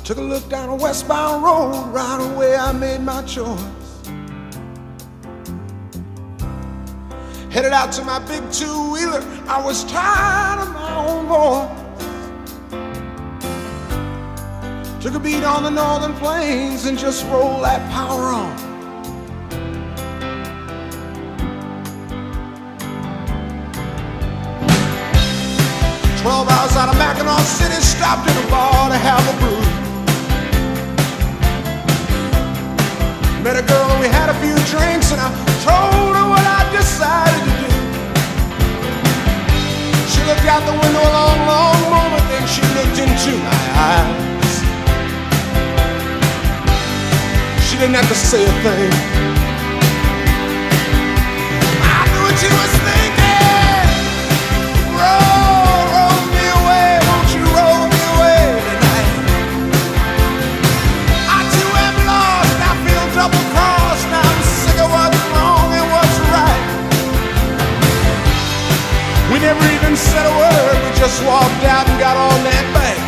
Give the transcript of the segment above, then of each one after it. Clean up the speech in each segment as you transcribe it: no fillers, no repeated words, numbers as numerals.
Took a look down a westbound road, right away I made my choice. Headed out to my big two-wheeler, I was tired of my own voice. Took a beat on the northern plains and just rolled that power on. "12 hours out of Mackinac City, stopped in a bar to have a brew. Met a girl and we had a few drinks, and I told her what I decided to do. She looked out the window a long, long moment, then she looked into my eyes. She didn't have to say a thing. I knew what she was thinking. Roll me away, won't you roll me away tonight? I too am lost, I feel double-crossed. Now I'm sick of what's wrong and what's right. We never even said a word, we just walked out and got on that bank.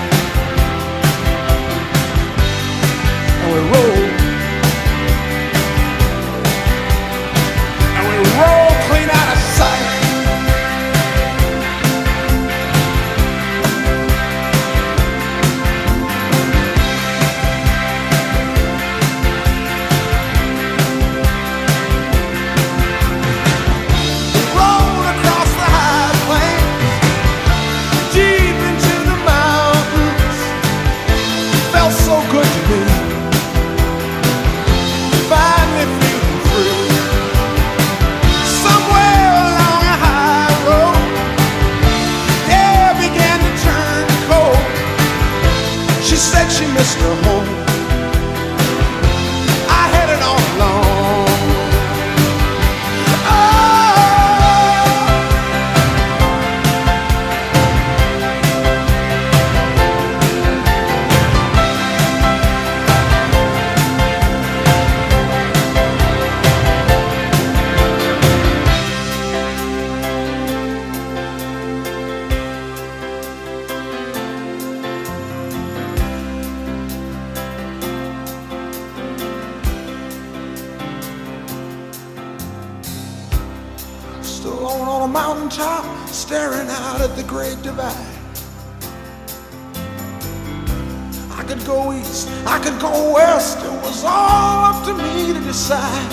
And we rolled. And we rolled clean out of sight. So good to me, finally feeling free. Somewhere along a high road, the air began to turn cold. She said she missed her home. I headed on alone. Still alone on a mountaintop, staring out at the Great Divide. I could go east, I could go west, it was all up to me to decide.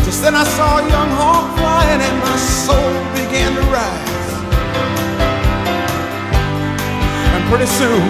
Just then I saw a young hawk flying and my soul began to rise. And pretty soon